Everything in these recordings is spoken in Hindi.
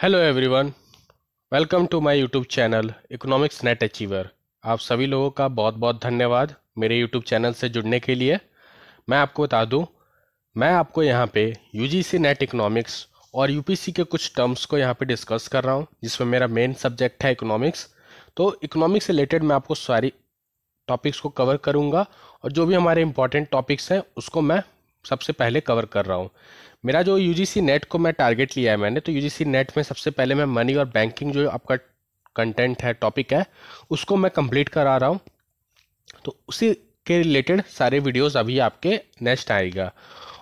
Hello everyone, welcome to my YouTube channel economics net achiever. आप सभी लोगों का बहुत बहुत धन्यवाद मेरे यूट्यूब चैनल से जुड़ने के लिए। मैं आपको बता दूं, मैं आपको यहाँ पे यूजीसी नेट इकोनॉमिक्स और यूपीसी के कुछ टर्म्स को यहाँ पे डिस्कस कर रहा हूँ, जिसमें मेरा मेन सब्जेक्ट है इकोनॉमिक्स। तो इकोनॉमिक्स से रिलेटेड मैं आपको सारी टॉपिक्स को कवर करूँगा और जो भी हमारे इंपॉर्टेंट टॉपिक्स हैं उसको मैं सबसे पहले कवर कर रहा हूँ। मेरा जो यूजीसी नेट को मैं टारगेट लिया है मैंने, तो यूजीसी नेट में सबसे पहले मैं मनी और बैंकिंग जो आपका कंटेंट है, टॉपिक है, उसको मैं कंप्लीट करा रहा हूँ। तो उसी के रिलेटेड सारे वीडियोस अभी आपके नेक्स्ट आएगा।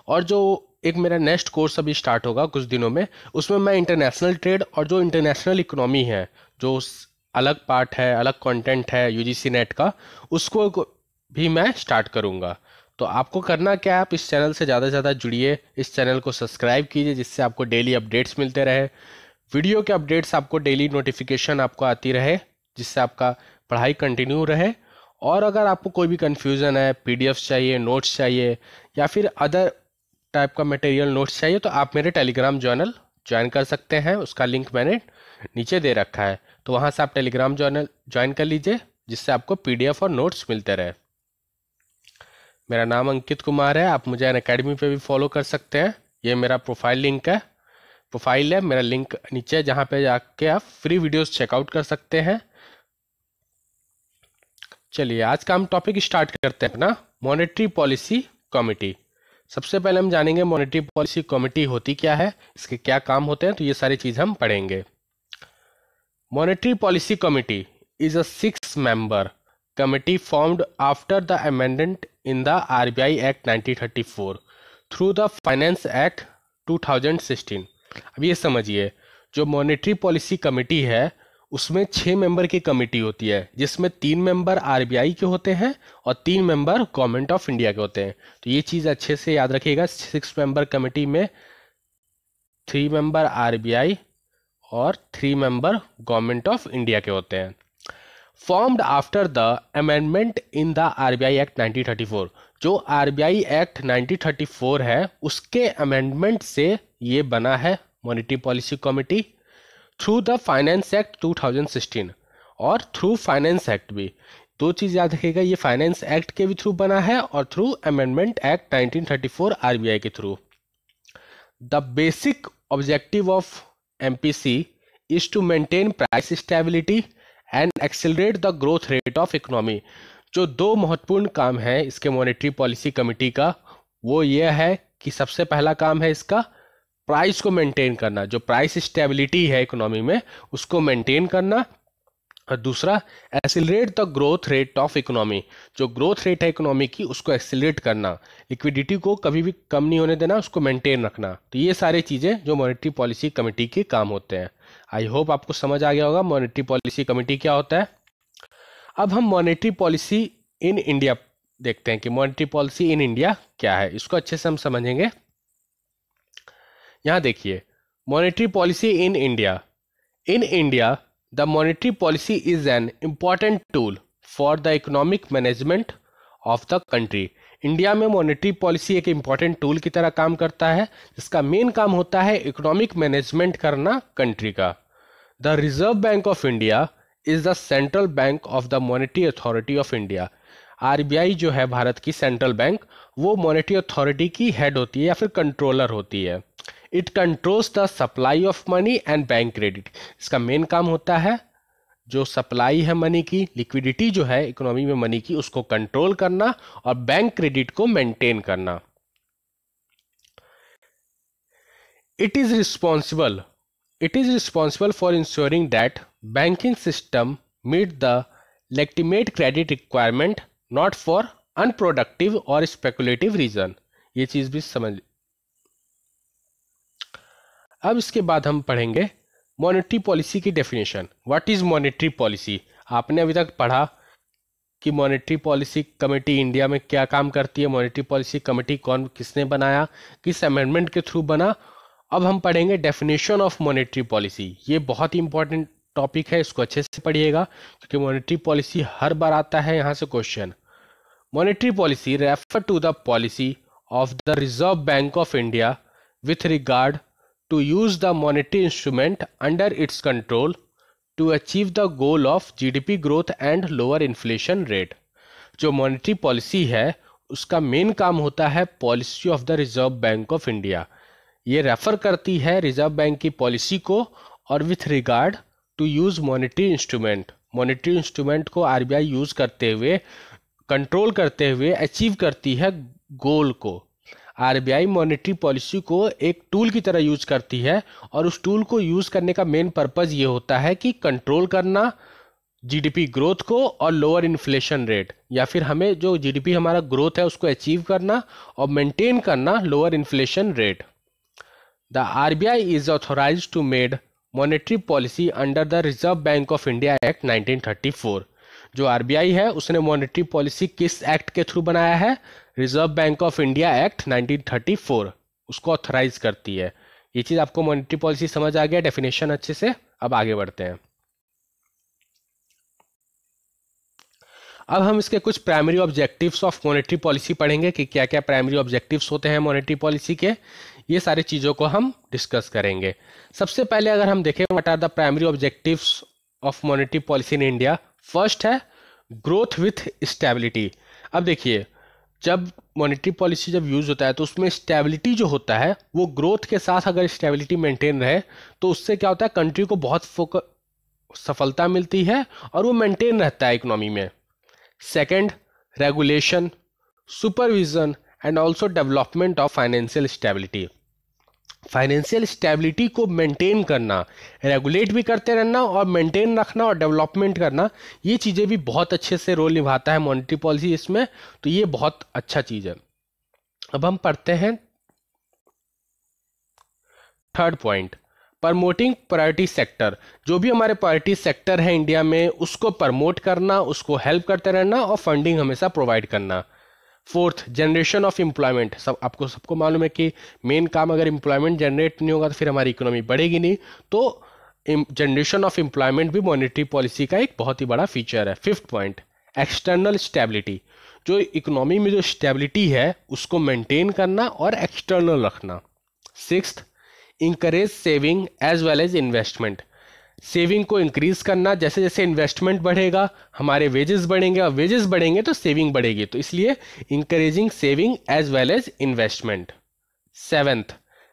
और जो एक मेरा नेक्स्ट कोर्स अभी स्टार्ट होगा कुछ दिनों में, उसमें मैं इंटरनेशनल ट्रेड और जो इंटरनेशनल इकोनॉमी है, जो अलग पार्ट है, अलग कंटेंट है यूजीसी नेट का, उसको भी मैं स्टार्ट करूँगा। तो आपको करना क्या है, आप इस चैनल से ज़्यादा से ज़्यादा जुड़िए, इस चैनल को सब्सक्राइब कीजिए, जिससे आपको डेली अपडेट्स मिलते रहे, वीडियो के अपडेट्स आपको डेली नोटिफिकेशन आपको आती रहे, जिससे आपका पढ़ाई कंटिन्यू रहे। और अगर आपको कोई भी कन्फ्यूज़न है, पीडीएफ चाहिए, नोट्स चाहिए, या फिर अदर टाइप का मटेरियल नोट्स चाहिए, तो आप मेरे टेलीग्राम चैनल ज्वाइन कर सकते हैं। उसका लिंक मैंने नीचे दे रखा है, तो वहाँ से आप टेलीग्राम चैनल ज्वाइन कर लीजिए, जिससे आपको पीडीएफ और नोट्स मिलते रहे। मेरा नाम अंकित कुमार है, आप मुझे अनअकैडमी पे भी फॉलो कर सकते हैं। ये मेरा प्रोफाइल लिंक है, प्रोफाइल है मेरा, लिंक नीचे है, जहाँ पे जाके आप फ्री वीडियोस चेकआउट कर सकते हैं। चलिए आज का हम टॉपिक स्टार्ट करते हैं अपना, मॉनेटरी पॉलिसी कमेटी। सबसे पहले हम जानेंगे मॉनेटरी पॉलिसी कमेटी होती क्या है, इसके क्या काम होते हैं, तो ये सारी चीज़ हम पढ़ेंगे। Monetary policy committee is a 6-member committee formed after the amendment in the RBI Act 1934 through the Finance Act 2016। अब ये समझिए, जो मॉनेटरी पॉलिसी कमेटी है उसमें 6 मेंबर की कमेटी होती है, जिसमें 3 मेंबर आरबीआई के होते हैं और 3 मेंबर गवर्नमेंट ऑफ इंडिया के होते हैं। तो ये चीज़ अच्छे से याद रखिएगा, 6 मेंबर कमेटी में 3 मेंबर आरबीआई और 3 मेंबर गवर्नमेंट ऑफ इंडिया के होते हैं। Formed after the amendment in the RBI act 1934, जो आरबीआई एक्ट 1934 है उसके अमेंडमेंट से ये बना है monetary policy committee, through the finance act 2016 और थ्रू फाइनेंस एक्ट भी। दो चीज़ याद रखिएगा, ये फाइनेंस एक्ट के भी थ्रू बना है और थ्रू अमेंडमेंट एक्ट 1934 आरबीआई के through. The basic objective of MPC is to maintain price stability and accelerate the growth rate of economy. जो दो महत्वपूर्ण काम है इसके मॉनेटरी पॉलिसी कमेटी का, वो ये है कि सबसे पहला काम है इसका प्राइस को मेंटेन करना, जो प्राइस स्टेबिलिटी है इकोनॉमी में उसको मेंटेन करना, और दूसरा accelerate the growth rate of economy, जो ग्रोथ रेट है इकोनॉमी की उसको एक्सेलरेट करना, लिक्विडिटी को कभी भी कम नहीं होने देना, उसको मेंटेन रखना। तो ये सारी चीज़ें जो मॉनेटरी पॉलिसी कमेटी के काम होते हैं। आई होप आपको समझ आ गया होगा मॉनेटरी पॉलिसी कमेटी क्या होता है। अब हम मॉनेटरी पॉलिसी इन इंडिया देखते हैं कि मॉनेटरी पॉलिसी इन इंडिया क्या है, इसको अच्छे से हम समझेंगे। यहाँ देखिए, monetary policy in India. In India the monetary policy is an important tool for the economic management of the country. India में मॉनेटरी पॉलिसी एक इम्पॉर्टेंट टूल की तरह काम करता है, जिसका मेन काम होता है इकोनॉमिक मैनेजमेंट करना कंट्री का। The Reserve Bank of India is the central bank of the monetary authority of India. RBI जो है भारत की सेंट्रल बैंक, वो मॉनेटरी अथॉरिटी की हेड होती है या फिर कंट्रोलर होती है। It controls the supply of money and bank credit. इसका मेन काम होता है जो सप्लाई है मनी की, लिक्विडिटी जो है इकोनॉमी में मनी की, उसको कंट्रोल करना और बैंक क्रेडिट को मेंटेन करना। It is responsible for ensuring that banking system meet the legitimate credit requirement, not for unproductive और स्पेकुलेटिव रीजन। ये चीज भी समझ। अब इसके बाद हम पढ़ेंगे मॉनेटरी पॉलिसी की definition. What is monetary policy? आपने अभी तक पढ़ा कि मॉनेटरी पॉलिसी कमेटी इंडिया में क्या काम करती है, मॉनेटरी पॉलिसी कमेटी कौन किसने बनाया, किस अमेंडमेंट के थ्रू बना। अब हम पढ़ेंगे डेफिनेशन ऑफ मॉनेटरी पॉलिसी। ये बहुत ही इंपॉर्टेंट टॉपिक है, इसको अच्छे से पढ़िएगा क्योंकि मॉनेटरी पॉलिसी हर बार आता है यहाँ से question. Monetary policy refer to the policy of the Reserve Bank of India with regard to use the monetary instrument under its control to achieve the goal of GDP growth and lower inflation rate। जो मॉनेटरी पॉलिसी है उसका मेन काम होता है policy of the Reserve Bank of India. ये रेफर करती है रिजर्व बैंक की पॉलिसी को और with regard to use monetary instrument, monetary instrument को आरबीआई यूज करते हुए, कंट्रोल करते हुए अचीव करती है गोल को। आरबीआई मॉनेटरी पॉलिसी को एक टूल की तरह यूज करती है और उस टूल को यूज करने का मेन पर्पस ये होता है कि कंट्रोल करना जीडीपी ग्रोथ को और लोअर इन्फ्लेशन रेट, या फिर हमें जो जीडीपी हमारा ग्रोथ है उसको अचीव करना और मेंटेन करना lower inflation rate. The RBI is authorised to made monetary policy under the Reserve Bank of India act 1934। जो आरबीआई है उसने मॉनेटरी पॉलिसी किस एक्ट के थ्रू बनाया है? Reserve Bank of India act 1934 उसको ऑथराइज करती है। ये चीज आपको मॉनेटरी पॉलिसी समझ आ गया, डेफिनेशन अच्छे से। अब आगे बढ़ते हैं। अब हम इसके कुछ primary objectives of monetary policy पढ़ेंगे कि क्या क्या प्राइमरी ऑब्जेक्टिव्स होते हैं मॉनेटरी पॉलिसी के। ये सारी चीज़ों को हम डिस्कस करेंगे। सबसे पहले अगर हम देखें what are the primary objectives of monetary policy in India, first है ग्रोथ विथ स्टेबिलिटी। अब देखिए, जब मॉनेटरी पॉलिसी जब यूज होता है तो उसमें स्टेबिलिटी जो होता है वो ग्रोथ के साथ अगर स्टेबिलिटी मेंटेन रहे तो उससे क्या होता है, कंट्री को बहुत सफलता मिलती है और वो मेंटेन रहता है इकोनॉमी में। Second, regulation, supervision and also development of financial stability. Financial stability को मेंटेन करना, रेगुलेट भी करते रहना और मेंटेन रखना और डेवलपमेंट करना, ये चीज़ें भी बहुत अच्छे से रोल निभाता है मॉनेटरी पॉलिसी इसमें। तो ये बहुत अच्छा चीज़ है। अब हम पढ़ते हैं third point, promoting priority sector. जो भी हमारे प्रायोरिटी सेक्टर है इंडिया में उसको प्रमोट करना, उसको हेल्प करते रहना और फंडिंग हमेशा प्रोवाइड करना। Fourth, generation of employment. सबको मालूम है कि मेन काम अगर एम्प्लॉयमेंट जनरेट नहीं होगा तो फिर हमारी इकोनॉमी बढ़ेगी नहीं। तो जनरेशन ऑफ एम्प्लॉयमेंट भी मॉनेटरी पॉलिसी का एक बहुत ही बड़ा फीचर है। Fifth point, external stability. जो इकोनॉमी में जो स्टेबिलिटी है उसको मेंटेन करना और एक्सटर्नल रखना। Sixth, encourage saving as well as investment. Saving को इंक्रीज करना, जैसे जैसे इन्वेस्टमेंट बढ़ेगा हमारे वेजेस बढ़ेंगे और वेजेस बढ़ेंगे तो सेविंग बढ़ेगी, तो इसलिए encouraging saving as well as investment. Seventh,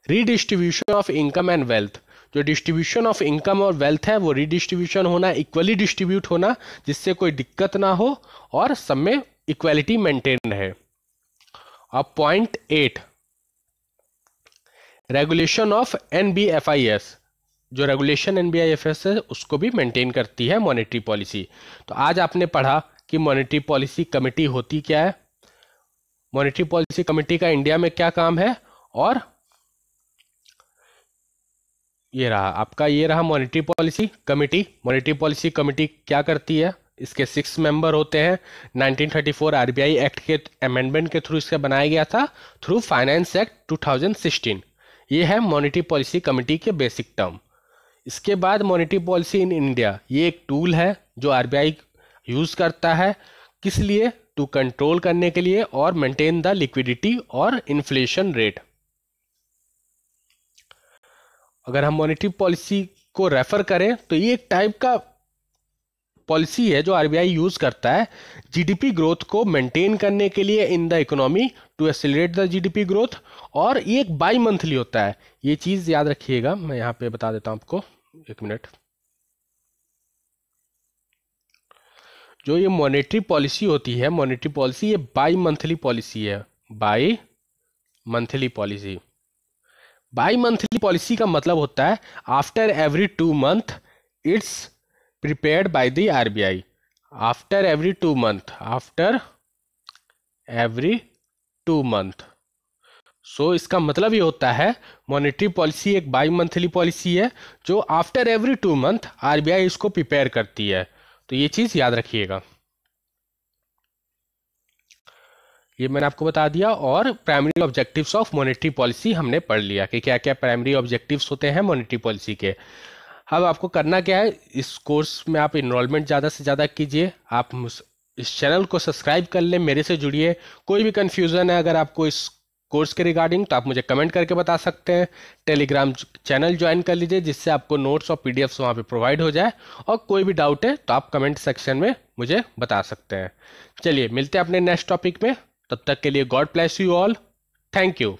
redistribution of income and wealth. जो डिस्ट्रीब्यूशन ऑफ इनकम और वेल्थ है वो रीडिस्ट्रीब्यूशन होना, इक्वली डिस्ट्रीब्यूट होना, जिससे कोई दिक्कत ना हो और सब में इक्वलिटी मेंटेन रहे। अब पॉइंट 8, रेगुलेशन ऑफ NBFIS। जो रेगुलेशन NBFIS है उसको भी मेंटेन करती है मॉनेटरी पॉलिसी। तो आज आपने पढ़ा कि मॉनेटरी पॉलिसी कमेटी होती क्या है, मॉनेटरी पॉलिसी कमेटी का इंडिया में क्या काम है, और ये रहा monetary policy committee. Monetary policy committee क्या करती है, इसके 6 मेंबर होते हैं। 1934 आरबीआई एक्ट के अमेंडमेंट के थ्रू इसका बनाया गया था, थ्रू फाइनेंस एक्ट 2016। ये है मॉनेटरी पॉलिसी कमेटी के बेसिक टर्म। इसके बाद मॉनेटरी पॉलिसी इन इंडिया, ये एक टूल है जो आरबीआई यूज करता है, किस लिए? टू कंट्रोल करने के लिए और मेंटेन द लिक्विडिटी और इन्फ्लेशन रेट। अगर हम मॉनेटरी पॉलिसी को रेफर करें तो ये एक टाइप का पॉलिसी है जो आरबीआई यूज करता है जीडीपी ग्रोथ को मेंटेन करने के लिए in the economy to accelerate the GDP growth, और ये एक बाई मंथली होता है। ये चीज याद रखिएगा, मैं यहाँ पे बता देता हूं आपको, एक मिनट। जो ये मॉनेटरी पॉलिसी होती है, मॉनेटरी पॉलिसी ये बाई मंथली पॉलिसी है। Bimonthly policy, bimonthly policy का मतलब होता है after every 2 month it's prepared by the RBI. After every 2 month, after every 2 month. So इसका मतलब ये होता है मॉनेटरी पॉलिसी एक बाई मंथली पॉलिसी है जो आफ्टर एवरी 2 मंथ आरबीआई इसको प्रिपेयर करती है। तो ये चीज याद रखिएगा। ये मैंने आपको बता दिया, और primary objectives of monetary policy हमने पढ़ लिया कि क्या क्या प्राइमरी ऑब्जेक्टिव्स होते हैं मॉनेटरी पॉलिसी के। अब आपको करना क्या है, इस कोर्स में आप इनरोलमेंट ज़्यादा से ज़्यादा कीजिए, आप इस चैनल को सब्सक्राइब कर लें, मेरे से जुड़िए। कोई भी कन्फ्यूज़न है अगर आपको इस कोर्स के रिगार्डिंग तो आप मुझे कमेंट करके बता सकते हैं। टेलीग्राम चैनल ज्वाइन कर लीजिए जिससे आपको नोट्स और पीडीएफ्स वहाँ पे प्रोवाइड हो जाए, और कोई भी डाउट है तो आप कमेंट सेक्शन में मुझे बता सकते हैं। चलिए मिलते हैं अपने नेक्स्ट टॉपिक में, तब तक के लिए God bless you all. Thank you.